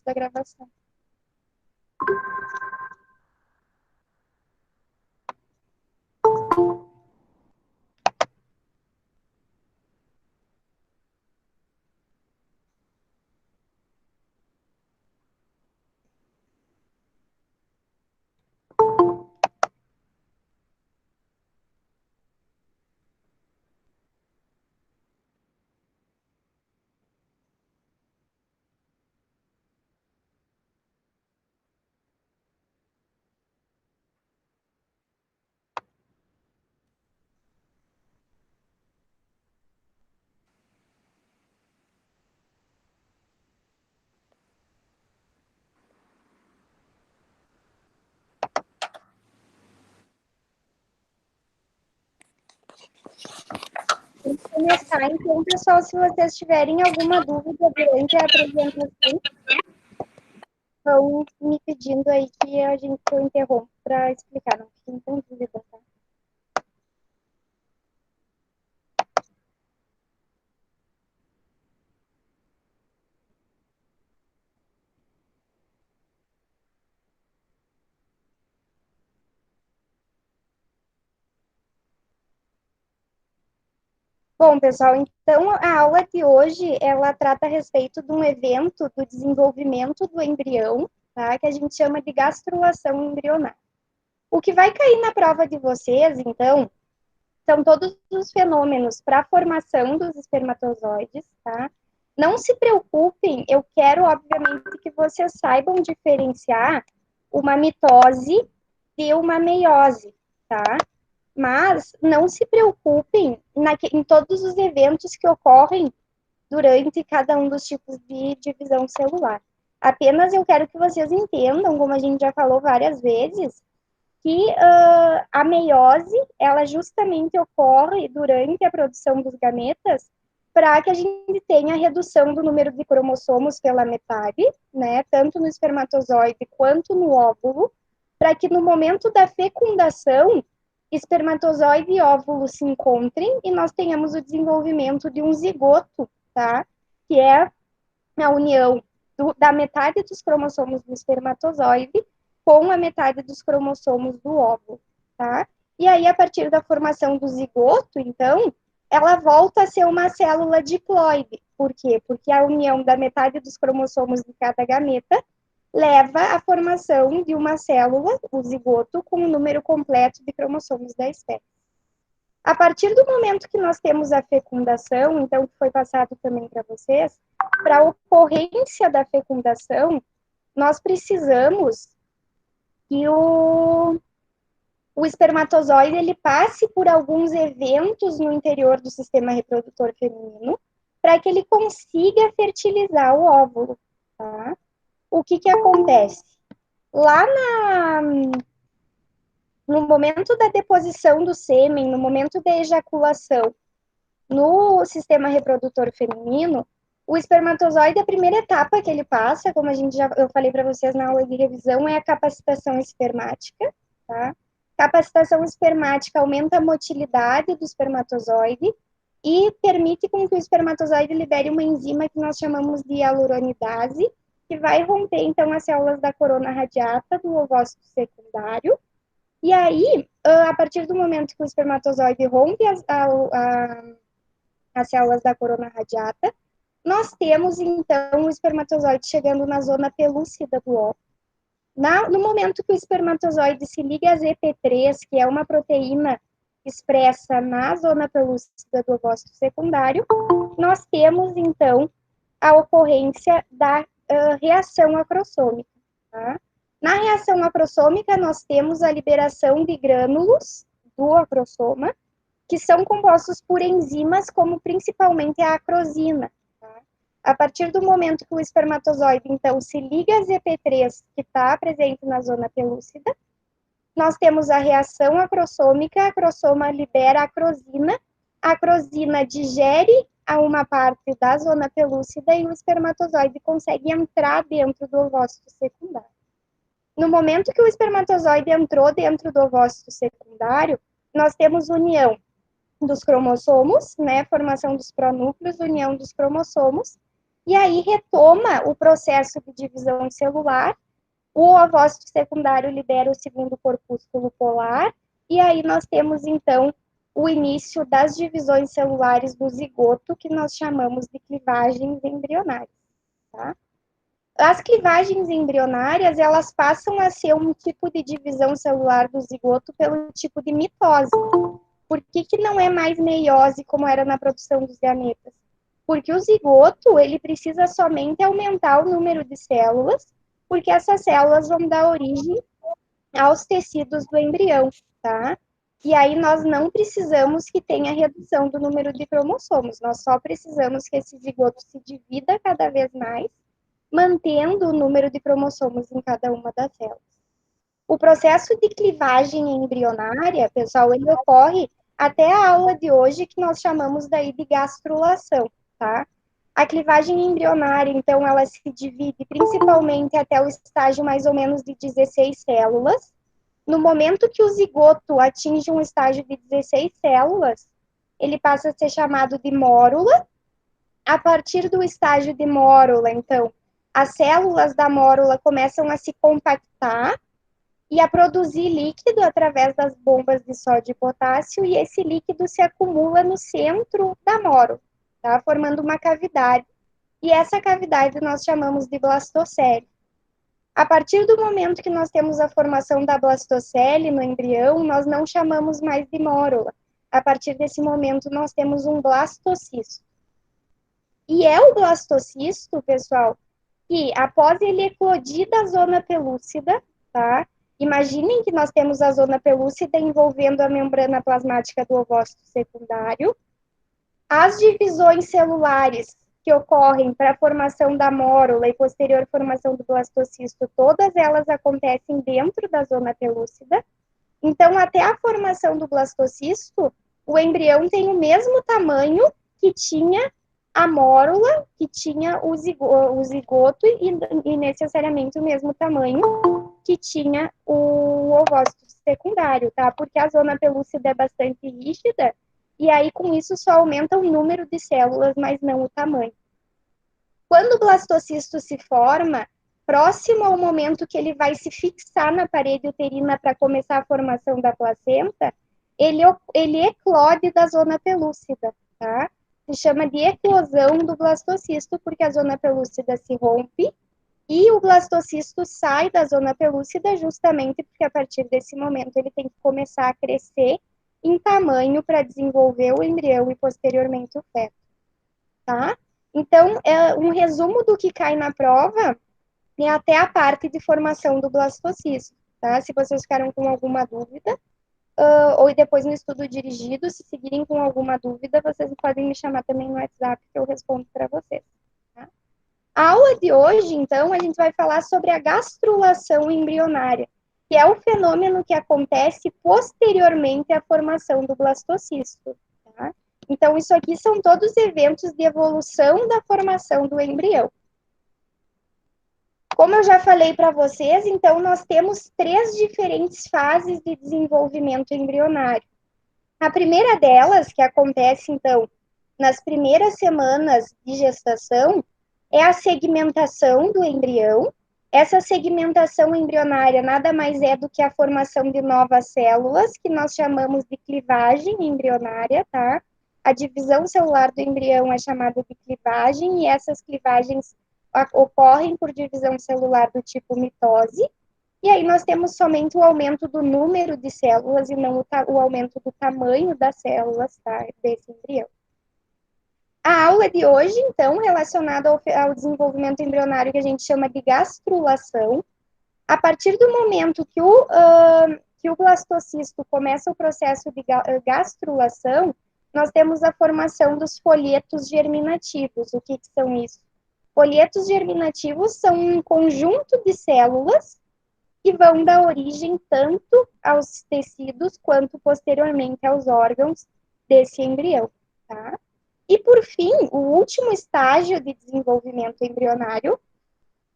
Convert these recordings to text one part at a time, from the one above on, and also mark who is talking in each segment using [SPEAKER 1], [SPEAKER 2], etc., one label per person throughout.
[SPEAKER 1] da gravação. Vamos começar, então, pessoal, se vocês tiverem alguma dúvida durante a apresentação, vão me pedindo aí que a gente interrompa para explicar, não fiquem com dúvida, tá? Bom, pessoal, então a aula de hoje, ela trata a respeito de um evento do desenvolvimento do embrião, tá? Que a gente chama de gastrulação embrionária. O que vai cair na prova de vocês, então, são todos os fenômenos para a formação dos espermatozoides, tá? Não se preocupem, eu quero, obviamente, que vocês saibam diferenciar uma mitose de uma meiose, tá? Mas não se preocupem em todos os eventos que ocorrem durante cada um dos tipos de divisão celular. Apenas eu quero que vocês entendam, como a gente já falou várias vezes, que a meiose, ela justamente ocorre durante a produção dos gametas para que a gente tenha a redução do número de cromossomos pela metade, né, tanto no espermatozoide quanto no óvulo, para que no momento da fecundação, espermatozoide e óvulo se encontrem e nós tenhamos o desenvolvimento de um zigoto, tá, que é a união da metade dos cromossomos do espermatozoide com a metade dos cromossomos do óvulo, tá? E aí, a partir da formação do zigoto, então, ela volta a ser uma célula diploide. Por quê? Porque a união da metade dos cromossomos de cada gameta leva à formação de uma célula, o zigoto, com o número completo de cromossomos da espécie. A partir do momento que nós temos a fecundação, então, que foi passado também para vocês, para a ocorrência da fecundação, nós precisamos que o espermatozoide ele passe por alguns eventos no interior do sistema reprodutor feminino para que ele consiga fertilizar o óvulo, tá? O que acontece? Lá no momento da deposição do sêmen, no momento da ejaculação, no sistema reprodutor feminino, o espermatozoide, a primeira etapa que ele passa, como eu falei para vocês na aula de revisão, é a capacitação espermática, tá? Capacitação espermática aumenta a motilidade do espermatozoide e permite com que o espermatozoide libere uma enzima que nós chamamos de hialuronidase, que vai romper, então, as células da corona radiata do ovócito secundário. E aí, a partir do momento que o espermatozoide rompe as células da corona radiata, nós temos, então, o espermatozoide chegando na zona pelúcida do óvulo. No momento que o espermatozoide se liga a ZP3, que é uma proteína expressa na zona pelúcida do ovócito secundário, nós temos, então, a ocorrência da reação acrossômica. Tá? Na reação acrossômica, nós temos a liberação de grânulos do acrossoma, que são compostos por enzimas, como principalmente a acrosina. Tá? A partir do momento que o espermatozoide, então, se liga a ZP3, que está presente na zona pelúcida, nós temos a reação acrossômica, a acrossoma libera a acrosina digere a uma parte da zona pelúcida e o espermatozoide consegue entrar dentro do ovócito secundário. No momento que o espermatozoide entrou dentro do ovócito secundário, nós temos união dos cromossomos, né, formação dos pronúcleos, união dos cromossomos, e aí retoma o processo de divisão celular, o ovócito secundário libera o segundo corpúsculo polar, e aí nós temos, então, o início das divisões celulares do zigoto, que nós chamamos de clivagens embrionárias, tá? As clivagens embrionárias, elas passam a ser um tipo de divisão celular do zigoto pelo tipo de mitose. Por que não é mais meiose como era na produção dos gametas? Porque o zigoto, ele precisa somente aumentar o número de células, porque essas células vão dar origem aos tecidos do embrião, tá? E aí nós não precisamos que tenha redução do número de cromossomos, nós só precisamos que esse zigoto se divida cada vez mais, mantendo o número de cromossomos em cada uma das células. O processo de clivagem embrionária, pessoal, ele ocorre até a aula de hoje, que nós chamamos daí de gastrulação, tá? A clivagem embrionária, então, ela se divide principalmente até o estágio mais ou menos de 16 células. No momento que o zigoto atinge um estágio de 16 células, ele passa a ser chamado de mórula. A partir do estágio de mórula, então, as células da mórula começam a se compactar e a produzir líquido através das bombas de sódio e potássio, e esse líquido se acumula no centro da mórula, tá? Formando uma cavidade. E essa cavidade nós chamamos de blastocele. A partir do momento que nós temos a formação da blastocele no embrião, nós não chamamos mais de mórula. A partir desse momento, nós temos um blastocisto. E é o blastocisto, pessoal, que após ele eclodir da zona pelúcida, tá? Imaginem que nós temos a zona pelúcida envolvendo a membrana plasmática do ovócito secundário. As divisões celulares que ocorrem para a formação da mórula e posterior formação do blastocisto, todas elas acontecem dentro da zona pelúcida. Então, até a formação do blastocisto, o embrião tem o mesmo tamanho que tinha a mórula, que tinha o zigoto e necessariamente o mesmo tamanho que tinha o ovócito secundário, tá? Porque a zona pelúcida é bastante rígida e aí com isso só aumenta o número de células, mas não o tamanho. Quando o blastocisto se forma, próximo ao momento que ele vai se fixar na parede uterina para começar a formação da placenta, ele eclode da zona pelúcida, tá? Se chama de eclosão do blastocisto, porque a zona pelúcida se rompe e o blastocisto sai da zona pelúcida justamente porque a partir desse momento ele tem que começar a crescer em tamanho para desenvolver o embrião e posteriormente o feto, tá? Então, um resumo do que cai na prova é até a parte de formação do blastocisto, tá? Se vocês ficaram com alguma dúvida, ou depois no estudo dirigido, se seguirem com alguma dúvida, vocês podem me chamar também no WhatsApp que eu respondo para vocês. Tá? A aula de hoje, então, a gente vai falar sobre a gastrulação embrionária, que é o fenômeno que acontece posteriormente à formação do blastocisto. Tá? Então, isso aqui são todos eventos de evolução da formação do embrião. Como eu já falei para vocês, então, nós temos 3 diferentes fases de desenvolvimento embrionário. A primeira delas, que acontece, então, nas primeiras semanas de gestação, é a segmentação do embrião. Essa segmentação embrionária nada mais é do que a formação de novas células, que nós chamamos de clivagem embrionária, tá? A divisão celular do embrião é chamada de clivagem, e essas clivagens ocorrem por divisão celular do tipo mitose. E aí nós temos somente o aumento do número de células e não o aumento do tamanho das células, tá? Desse embrião. A aula de hoje, então, relacionada ao desenvolvimento embrionário que a gente chama de gastrulação, a partir do momento que o blastocisto começa o processo de gastrulação, nós temos a formação dos folhetos germinativos. O que são isso? Folhetos germinativos são um conjunto de células que vão dar origem tanto aos tecidos quanto posteriormente aos órgãos desse embrião, tá? E por fim, o último estágio de desenvolvimento embrionário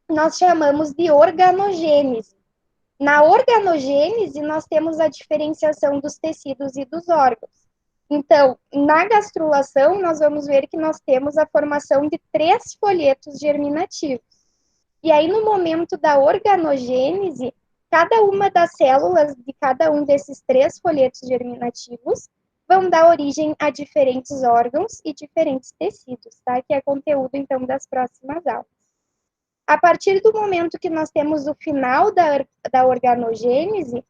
[SPEAKER 1] nós chamamos de organogênese. Na organogênese, nós temos a diferenciação dos tecidos e dos órgãos. Então, na gastrulação, nós vamos ver que nós temos a formação de 3 folhetos germinativos. E aí, no momento da organogênese, cada uma das células de cada um desses 3 folhetos germinativos vão dar origem a diferentes órgãos e diferentes tecidos, tá? Que é conteúdo, então, das próximas aulas. A partir do momento que nós temos o final da organogênese,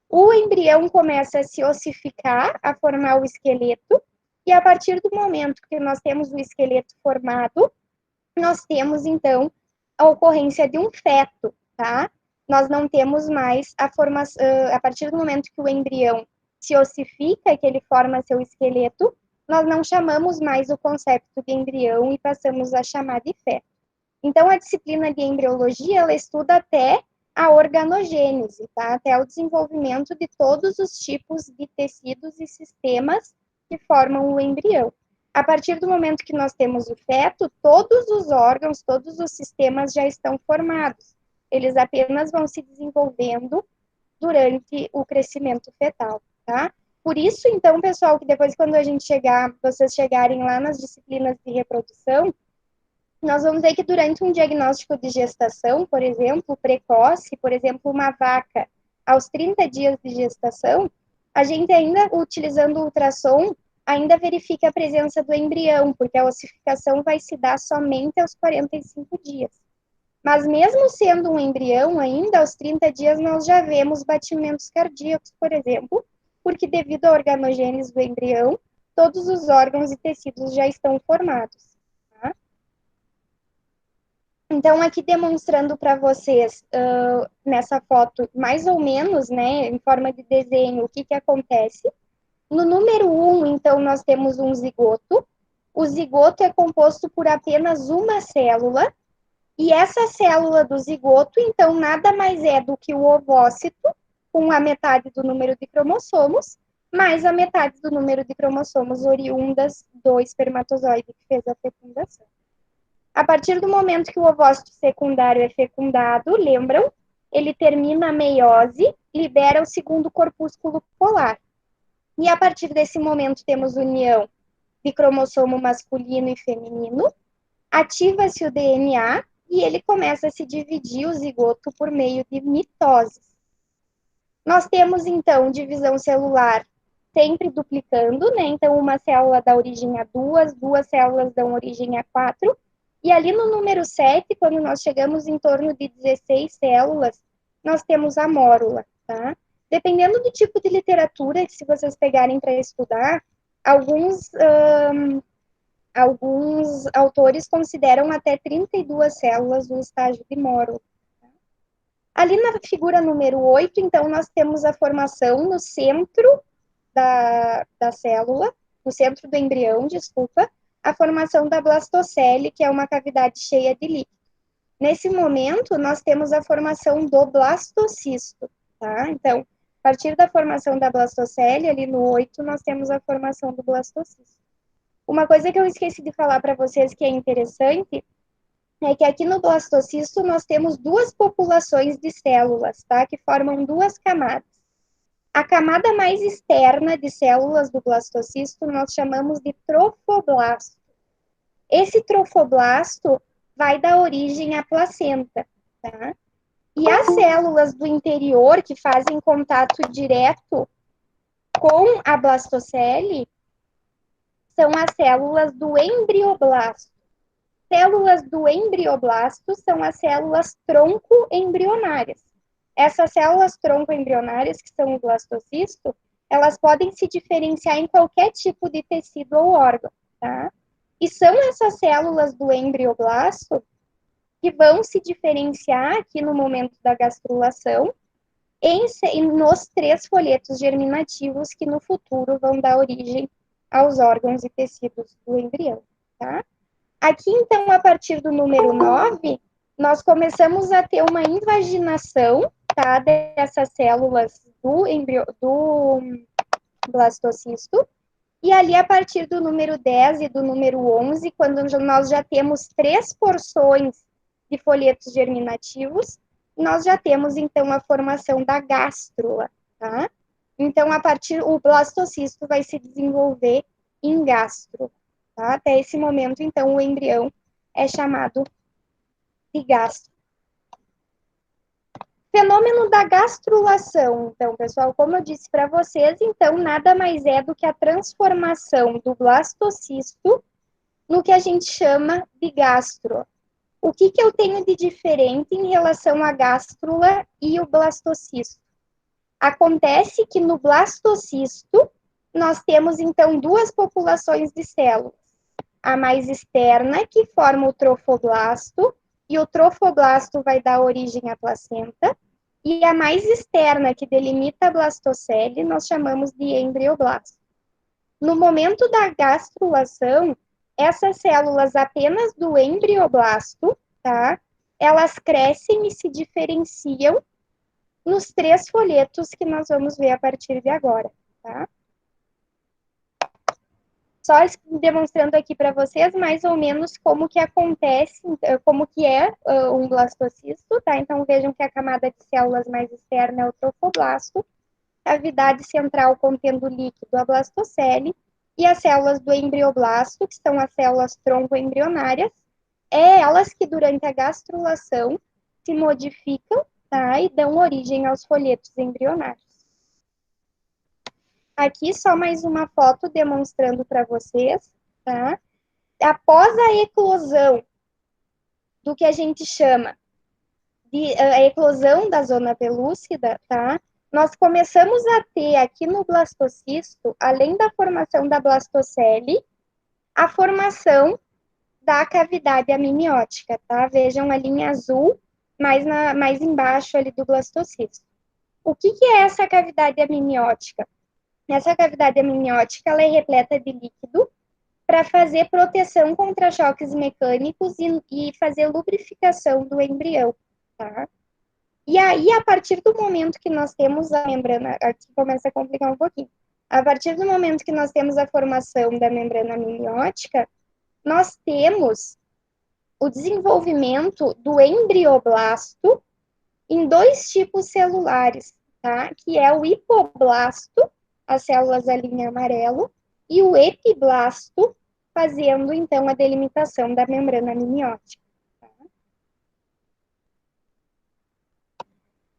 [SPEAKER 1] o embrião começa a se ossificar, a formar o esqueleto, e a partir do momento que nós temos o esqueleto formado, nós temos, então, a ocorrência de um feto, tá? Nós não temos mais a formação, a partir do momento que o embrião se ossifica, que ele forma seu esqueleto, nós não chamamos mais o conceito de embrião e passamos a chamar de feto. Então, a disciplina de embriologia, ela estuda até a organogênese, tá? Até o desenvolvimento de todos os tipos de tecidos e sistemas que formam o embrião. A partir do momento que nós temos o feto, todos os órgãos, todos os sistemas já estão formados. Eles apenas vão se desenvolvendo durante o crescimento fetal, tá? Por isso, então, pessoal, que depois quando a gente chegar, vocês chegarem lá nas disciplinas de reprodução, nós vamos ver que durante um diagnóstico de gestação, por exemplo, precoce, por exemplo, uma vaca aos 30 dias de gestação, a gente ainda, utilizando o ultrassom, ainda verifica a presença do embrião, porque a ossificação vai se dar somente aos 45 dias. Mas mesmo sendo um embrião ainda, aos 30 dias nós já vemos batimentos cardíacos, por exemplo, porque devido à organogênese do embrião, todos os órgãos e tecidos já estão formados. Então, aqui demonstrando para vocês, nessa foto, mais ou menos, né, em forma de desenho, o que acontece. No número 1, então, nós temos um zigoto. O zigoto é composto por apenas uma célula, e essa célula do zigoto, então, nada mais é do que o ovócito, com a metade do número de cromossomos, mais a metade do número de cromossomos oriundas do espermatozoide que fez a fecundação. A partir do momento que o ovócito secundário é fecundado, lembram? Ele termina a meiose, libera o segundo corpúsculo polar. E a partir desse momento temos união de cromossomo masculino e feminino, ativa-se o DNA e ele começa a se dividir o zigoto por meio de mitose. Nós temos, então, divisão celular sempre duplicando, né? Então, uma célula dá origem a duas células dão origem a 4, e ali no número 7, quando nós chegamos em torno de 16 células, nós temos a mórula, tá? Dependendo do tipo de literatura que se vocês pegarem para estudar, alguns autores consideram até 32 células no estágio de mórula. Tá? Ali na figura número 8, então, nós temos a formação no centro da célula, no centro do embrião, desculpa, a formação da blastocele, que é uma cavidade cheia de líquido. Nesse momento, nós temos a formação do blastocisto, tá? Então, a partir da formação da blastocele, ali no 8, nós temos a formação do blastocisto. Uma coisa que eu esqueci de falar para vocês que é interessante, é que aqui no blastocisto nós temos duas populações de células, tá? Que formam duas camadas. A camada mais externa de células do blastocisto nós chamamos de trofoblasto. Esse trofoblasto vai dar origem à placenta, tá? E as células do interior que fazem contato direto com a blastocele são as células do embrioblasto. Células do embrioblasto são as células tronco embrionárias. Essas células tronco-embrionárias, que são o blastocisto, elas podem se diferenciar em qualquer tipo de tecido ou órgão, tá? E são essas células do embrioblasto que vão se diferenciar aqui no momento da gastrulação nos 3 folhetos germinativos que no futuro vão dar origem aos órgãos e tecidos do embrião, tá? Aqui, então, a partir do número 9, nós começamos a ter uma invaginação, tá, dessas células do blastocisto, e ali a partir do número 10 e do número 11, quando nós já temos 3 porções de folhetos germinativos, nós já temos então a formação da gástrula, tá? Então, o blastocisto vai se desenvolver em gastro, tá? Até esse momento, então, o embrião é chamado de gastro. Fenômeno da gastrulação. Então, pessoal, como eu disse para vocês, então, nada mais é do que a transformação do blastocisto no que a gente chama de gastro. O que eu tenho de diferente em relação à gástrula e o blastocisto? Acontece que no blastocisto, nós temos, então, duas populações de células. A mais externa, que forma o trofoblasto, e o trofoblasto vai dar origem à placenta, e a mais externa, que delimita a blastocele, nós chamamos de embrioblasto. No momento da gastrulação, essas células apenas do embrioblasto, tá? Elas crescem e se diferenciam nos 3 folhetos que nós vamos ver a partir de agora, tá? Só demonstrando aqui para vocês mais ou menos como que acontece, como que é um blastocisto, tá? Então vejam que a camada de células mais externa é o trofoblasto, cavidade central contendo líquido, a blastocele, e as células do embrioblasto, que são as células troncoembrionárias, é elas que durante a gastrulação se modificam, tá? E dão origem aos folhetos embrionários. Aqui só mais uma foto demonstrando para vocês, tá? Após a eclosão do que a gente chama de a eclosão da zona pelúcida, tá? Nós começamos a ter aqui no blastocisto, além da formação da blastocele, a formação da cavidade amniótica, tá? Vejam a linha azul mais embaixo ali do blastocisto. O que é essa cavidade amniótica? Essa cavidade amniótica ela é repleta de líquido para fazer proteção contra choques mecânicos e fazer lubrificação do embrião, tá? E aí, a partir do momento que nós temos a membrana, aqui começa a complicar um pouquinho. A partir do momento que nós temos a formação da membrana amniótica, nós temos o desenvolvimento do embrioblasto em 2 tipos celulares, tá? Que é o hipoblasto, as células ali em amarelo, e o epiblasto, fazendo, então, a delimitação da membrana amniótica. Tá?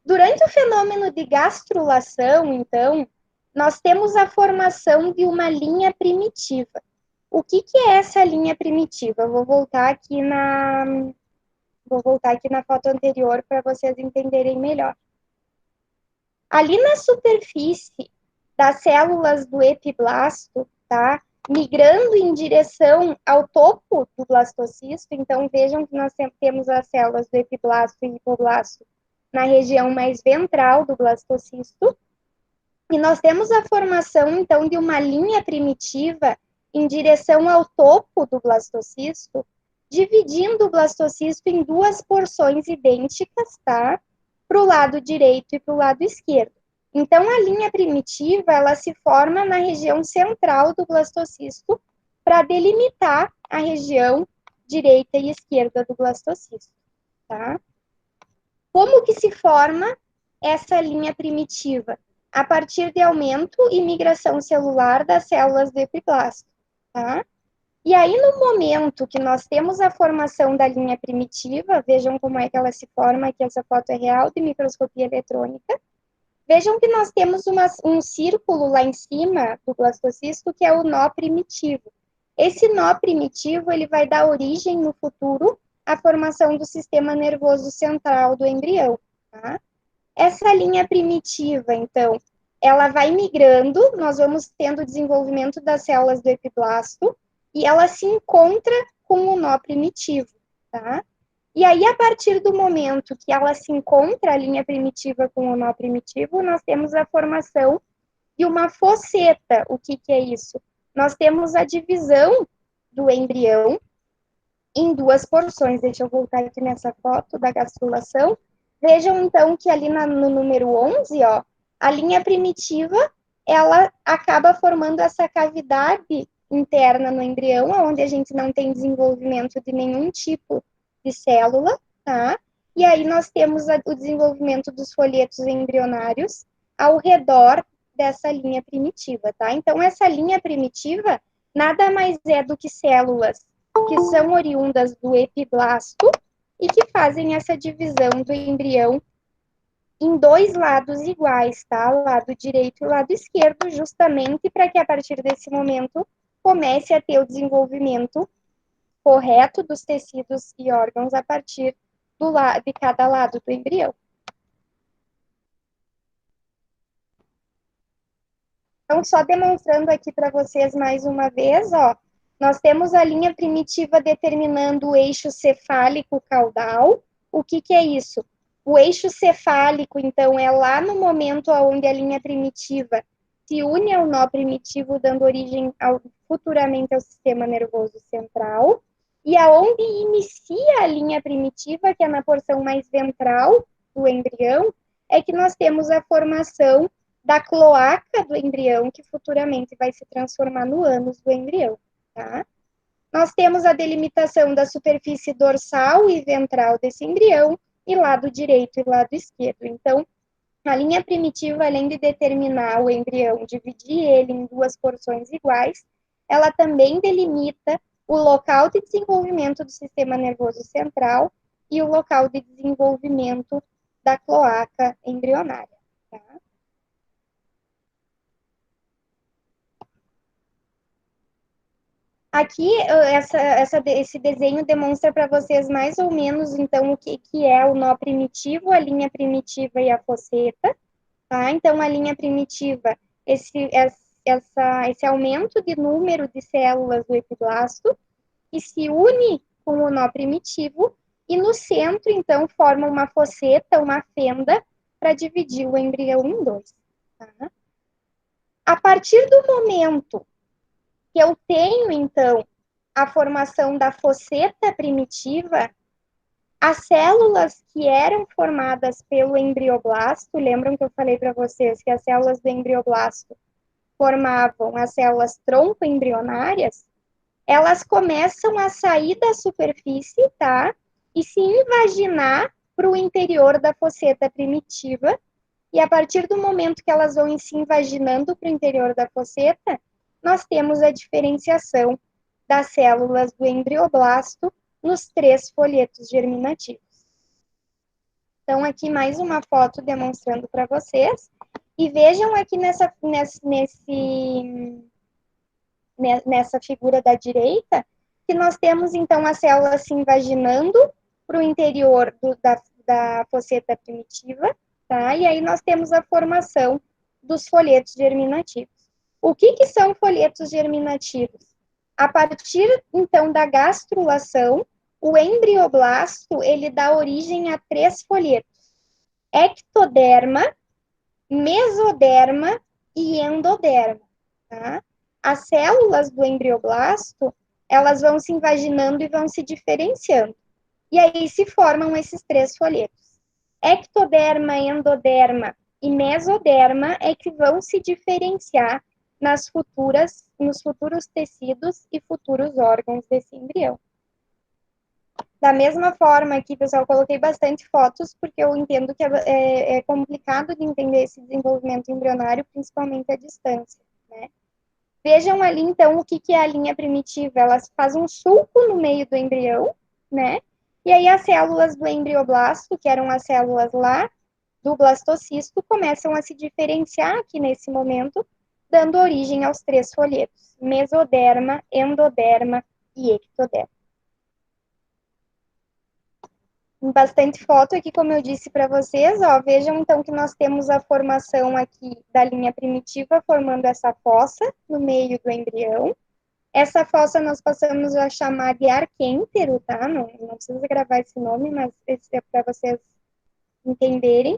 [SPEAKER 1] Durante o fenômeno de gastrulação, então, nós temos a formação de uma linha primitiva. O que é essa linha primitiva? Eu vou voltar aqui na foto anterior para vocês entenderem melhor. Ali na superfície das células do epiblasto, tá? Migrando em direção ao topo do blastocisto, então vejam que nós temos as células do epiblasto e hipoblasto na região mais ventral do blastocisto, e nós temos a formação, então, de uma linha primitiva em direção ao topo do blastocisto, dividindo o blastocisto em 2 porções idênticas, tá? Para o lado direito e para o lado esquerdo. Então, a linha primitiva, ela se forma na região central do blastocisto para delimitar a região direita e esquerda do blastocisto, tá? Como que se forma essa linha primitiva? A partir de aumento e migração celular das células do epiblasto, tá? E aí, no momento que nós temos a formação da linha primitiva, vejam como é que ela se forma, aqui essa foto é real de microscopia eletrônica, vejam que nós temos um círculo lá em cima do blastocisto, que é o nó primitivo. Esse nó primitivo, ele vai dar origem, no futuro, à formação do sistema nervoso central do embrião, tá? Essa linha primitiva, então, ela vai migrando, nós vamos tendo o desenvolvimento das células do epiblasto, e ela se encontra com o nó primitivo, tá? E aí, a partir do momento que ela se encontra, a linha primitiva com o nó primitivo, nós temos a formação de uma fosseta. O que é isso? Nós temos a divisão do embrião em 2 porções. Deixa eu voltar aqui nessa foto da gastrulação. Vejam, então, que ali no número 11, ó, a linha primitiva, ela acaba formando essa cavidade interna no embrião, onde a gente não tem desenvolvimento de nenhum tipo de célula, tá? E aí nós temos o desenvolvimento dos folhetos embrionários ao redor dessa linha primitiva, tá? Então, essa linha primitiva nada mais é do que células que são oriundas do epiblasto e que fazem essa divisão do embrião em dois lados iguais, tá? O lado direito e o lado esquerdo, justamente para que a partir desse momento comece a ter o desenvolvimento correto dos tecidos e órgãos a partir de cada lado do embrião. Então, só demonstrando aqui para vocês mais uma vez, ó, nós temos a linha primitiva determinando o eixo cefálico caudal. O que que é isso? O eixo cefálico, então, é lá no momento onde a linha primitiva se une ao nó primitivo, dando origem futuramente ao sistema nervoso central. E aonde inicia a linha primitiva, que é na porção mais ventral do embrião, é que nós temos a formação da cloaca do embrião, que futuramente vai se transformar no ânus do embrião, tá? Nós temos a delimitação da superfície dorsal e ventral desse embrião, e lado direito e lado esquerdo. Então, a linha primitiva, além de determinar o embrião, dividir ele em duas porções iguais, ela também delimita o local de desenvolvimento do sistema nervoso central e o local de desenvolvimento da cloaca embrionária, tá? Aqui, esse desenho demonstra para vocês mais ou menos, então, o que é o nó primitivo, a linha primitiva e a fosseta, tá? Então, a linha primitiva, esse aumento de número de células do epiblasto, que se une com o nó primitivo, e no centro, então, forma uma fosseta, uma fenda, para dividir o embrião em dois, tá? A partir do momento que eu tenho, então, a formação da fosseta primitiva, as células que eram formadas pelo embrioblasto, lembram que eu falei para vocês que as células do embrioblasto formavam as células tronco-embrionárias, elas começam a sair da superfície, tá? E se invaginar para o interior da fosseta primitiva, e a partir do momento que elas vão se invaginando para o interior da fosseta, nós temos a diferenciação das células do embrioblasto nos três folhetos germinativos. Então, aqui mais uma foto demonstrando para vocês. E vejam aqui nessa figura da direita, que nós temos, então, as células se invaginando para o interior da fosseta primitiva, tá? E aí nós temos a formação dos folhetos germinativos. O que são folhetos germinativos? A partir, então, da gastrulação, o embrioblasto, ele dá origem a três folhetos: ectoderma, mesoderma e endoderma, tá? As células do embrioblasto, elas vão se invaginando e vão se diferenciando. E aí se formam esses três folhetos. Ectoderma, endoderma e mesoderma é que vão se diferenciar nos futuros tecidos e futuros órgãos desse embrião. Da mesma forma aqui, pessoal, coloquei bastante fotos, porque eu entendo que é complicado de entender esse desenvolvimento embrionário, principalmente à distância, né? Vejam ali, então, o que é a linha primitiva. Ela faz um sulco no meio do embrião, né? E aí as células do embrioblasto, que eram as células lá do blastocisto, começam a se diferenciar aqui nesse momento, dando origem aos três folhetos: mesoderma, endoderma e ectoderma. Bastante foto aqui, como eu disse para vocês, ó, vejam então que nós temos a formação aqui da linha primitiva, formando essa fossa no meio do embrião. Essa fossa nós passamos a chamar de arquêntero, tá? Não precisa gravar esse nome, mas esse é para vocês entenderem.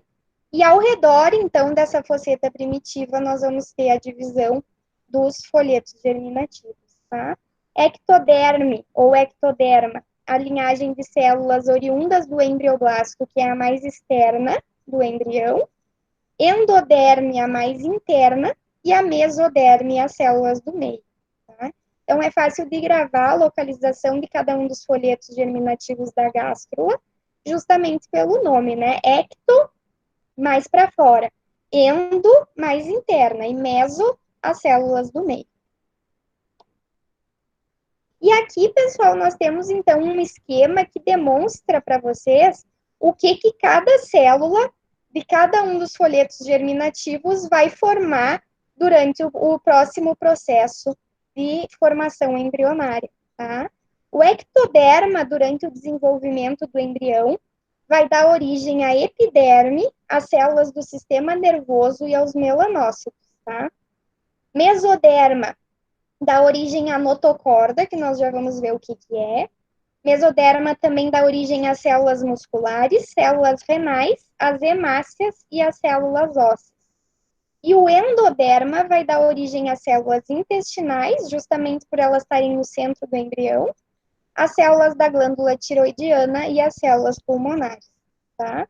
[SPEAKER 1] E ao redor, então, dessa fosseta primitiva, nós vamos ter a divisão dos folhetos germinativos, tá? Ectoderme ou ectoderma, a linhagem de células oriundas do embrioblasto, que é a mais externa do embrião. Endoderme, a mais interna. E a mesoderme, as células do meio, tá? Então, é fácil de gravar a localização de cada um dos folhetos germinativos da gástrula, justamente pelo nome, né? Ecto, mais para fora. endo, mais interna, e meso, as células do meio. E aqui, pessoal, nós temos, então, um esquema que demonstra para vocês o que cada célula de cada um dos folhetos germinativos vai formar durante o próximo processo de formação embrionária, tá? O ectoderma, durante o desenvolvimento do embrião, vai dar origem à epiderme, às células do sistema nervoso e aos melanócitos, tá? Mesoderma dá origem à notocorda, que nós já vamos ver o que é. Mesoderma também dá origem às células musculares, células renais, às hemácias e às células ósseas. E o endoderma vai dar origem às células intestinais, justamente por elas estarem no centro do embrião, as células da glândula tiroidiana e as células pulmonares, tá?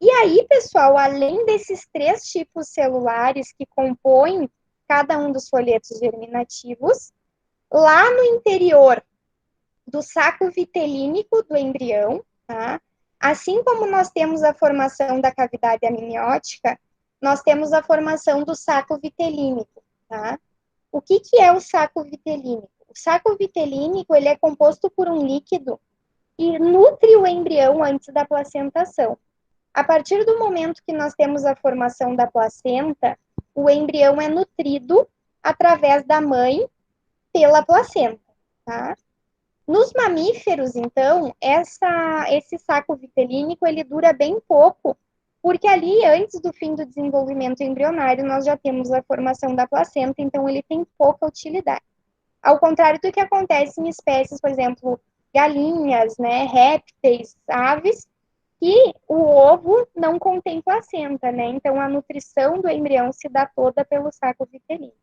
[SPEAKER 1] E aí, pessoal, além desses 3 tipos celulares que compõem cada um dos folhetos germinativos, lá no interior do saco vitelínico do embrião, tá? Assim como nós temos a formação da cavidade amniótica, nós temos a formação do saco vitelínico, tá? O que é o saco vitelínico? O saco vitelínico, ele é composto por um líquido que nutre o embrião antes da placentação. A partir do momento que nós temos a formação da placenta, o embrião é nutrido através da mãe pela placenta, tá? Nos mamíferos, então, esse saco vitelínico, ele dura bem pouco, porque ali, antes do fim do desenvolvimento embrionário, nós já temos a formação da placenta, então ele tem pouca utilidade. Ao contrário do que acontece em espécies, por exemplo, galinhas, né, répteis, aves, que o ovo não contém placenta, né? Então a nutrição do embrião se dá toda pelo saco vitelínico.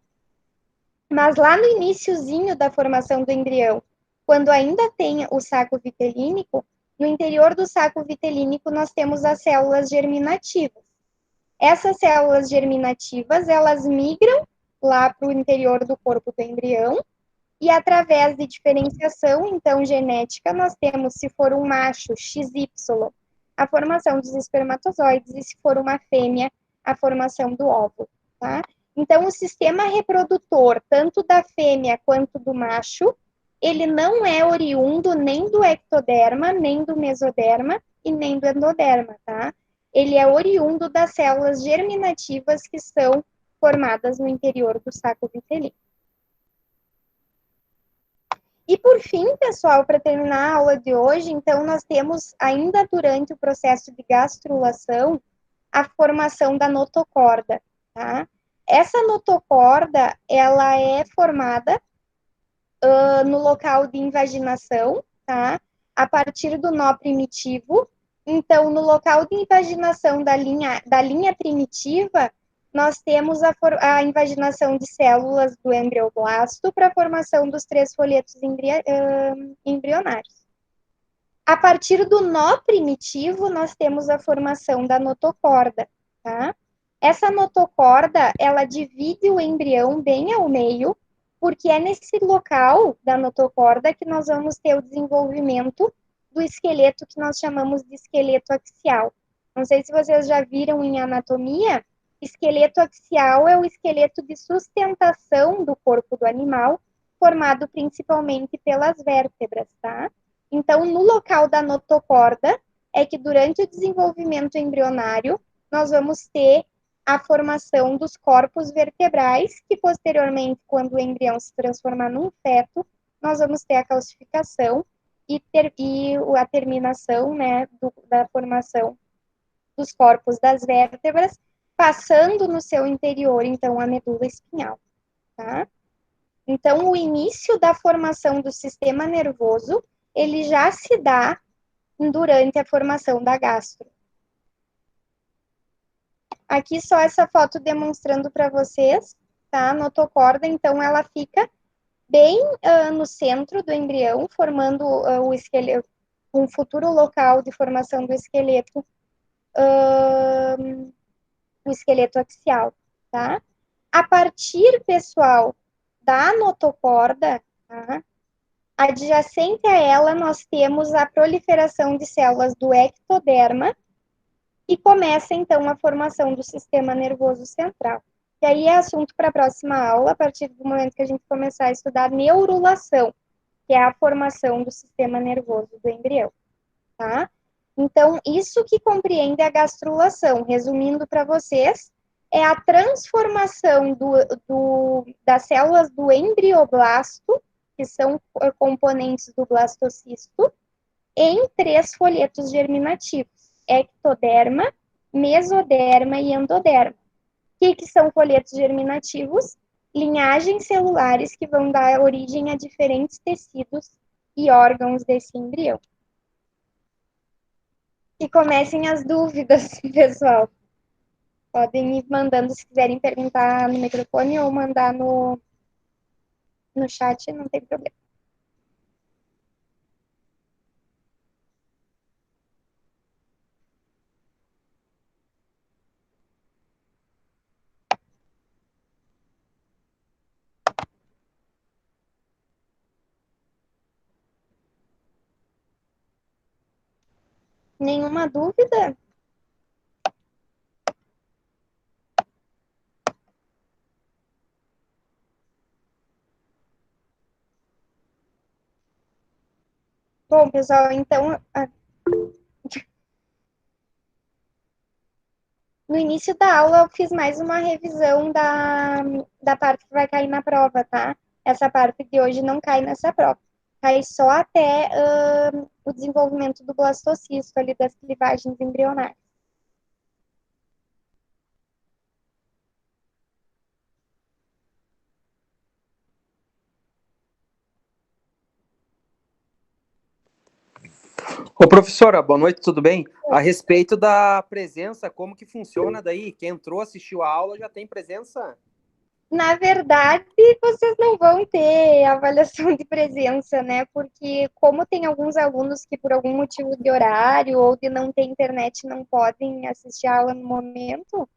[SPEAKER 1] Mas lá no iniciozinho da formação do embrião, quando ainda tem o saco vitelínico, no interior do saco vitelínico nós temos as células germinativas. Essas células germinativas, elas migram lá para o interior do corpo do embrião, e através de diferenciação, então, genética, nós temos, se for um macho, XY, a formação dos espermatozoides, e se for uma fêmea, a formação do óvulo, tá? Então, o sistema reprodutor, tanto da fêmea quanto do macho, ele não é oriundo nem do ectoderma, nem do mesoderma e nem do endoderma, tá? Ele é oriundo das células germinativas que são formadas no interior do saco vitelino. E por fim, pessoal, para terminar a aula de hoje, então nós temos ainda durante o processo de gastrulação a formação da notocorda, tá? Essa notocorda, ela é formada no local de invaginação, tá? A partir do nó primitivo. Então, no local de invaginação da linha primitiva, nós temos a invaginação de células do embrioblasto para a formação dos 3 folhetos embrionários. A partir do nó primitivo, nós temos a formação da notocorda, tá? Essa notocorda, ela divide o embrião bem ao meio, porque é nesse local da notocorda que nós vamos ter o desenvolvimento do esqueleto que nós chamamos de esqueleto axial. Não sei se vocês já viram em anatomia, esqueleto axial é o esqueleto de sustentação do corpo do animal, formado principalmente pelas vértebras, tá? Então, no local da notocorda, é que durante o desenvolvimento embrionário, nós vamos ter a formação dos corpos vertebrais, que posteriormente, quando o embrião se transformar num feto, nós vamos ter a calcificação e a terminação, né, da formação dos corpos das vértebras, passando no seu interior, então, a medula espinhal, tá? Então, o início da formação do sistema nervoso, ele já se dá durante a formação da gastro. Aqui só essa foto demonstrando para vocês, tá? A notocorda, então, ela fica bem no centro do embrião, formando o esqueleto, um futuro local de formação do esqueleto, o esqueleto axial, tá? A partir, pessoal, da notocorda, tá? Adjacente a ela, nós temos a proliferação de células do ectoderma e começa, então, a formação do sistema nervoso central. E aí é assunto para a próxima aula, a partir do momento que a gente começar a estudar neurulação, que é a formação do sistema nervoso do embrião, tá? Então, isso que compreende a gastrulação, resumindo para vocês, é a transformação das células do embrioblasto, que são componentes do blastocisto, em 3 folhetos germinativos: ectoderma, mesoderma e endoderma. O que são folhetos germinativos? Linhagens celulares que vão dar origem a diferentes tecidos e órgãos desse embrião. E comecem as dúvidas, pessoal. Podem ir mandando se quiserem perguntar no microfone ou mandar no chat, não tem problema. Nenhuma dúvida? Bom, pessoal, então, no início da aula eu fiz mais uma revisão da parte que vai cair na prova, tá? Essa parte de hoje não cai nessa prova. Cai só até o desenvolvimento do blastocisto, ali das clivagens embrionárias.
[SPEAKER 2] Ô, professora, boa noite, tudo bem? A respeito da presença, como que funciona daí? Quem entrou, assistiu a aula, já tem presença?
[SPEAKER 1] Na verdade, vocês não vão ter avaliação de presença, né? Porque como tem alguns alunos que por algum motivo de horário ou de não ter internet não podem assistir a aula no momento,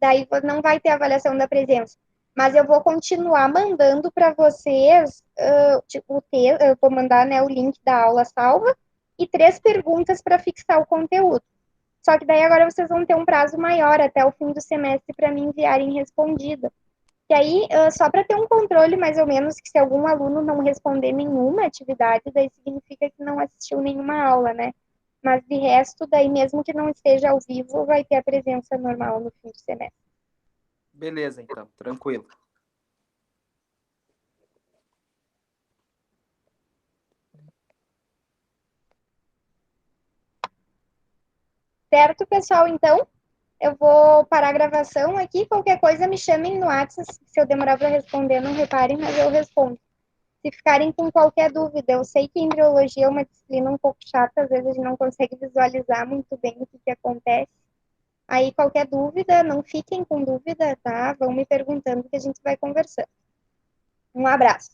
[SPEAKER 1] daí não vai ter avaliação da presença. Mas eu vou continuar mandando para vocês, eu vou mandar, né, o link da aula salva e 3 perguntas para fixar o conteúdo. Só que daí agora vocês vão ter um prazo maior até o fim do semestre para me enviarem respondida. E aí, só para ter um controle mais ou menos, que se algum aluno não responder nenhuma atividade, daí significa que não assistiu nenhuma aula, né? Mas de resto, daí mesmo que não esteja ao vivo, vai ter a presença normal no fim do semestre.
[SPEAKER 2] Beleza, então, tranquilo.
[SPEAKER 1] Certo, pessoal? Então, eu vou parar a gravação aqui. Qualquer coisa, me chamem no WhatsApp. Se eu demorar para responder, não reparem, mas eu respondo. Se ficarem com qualquer dúvida, eu sei que embriologia é uma disciplina um pouco chata, às vezes a gente não consegue visualizar muito bem o que acontece. Aí, qualquer dúvida, não fiquem com dúvida, tá? Vão me perguntando que a gente vai conversando. Um abraço.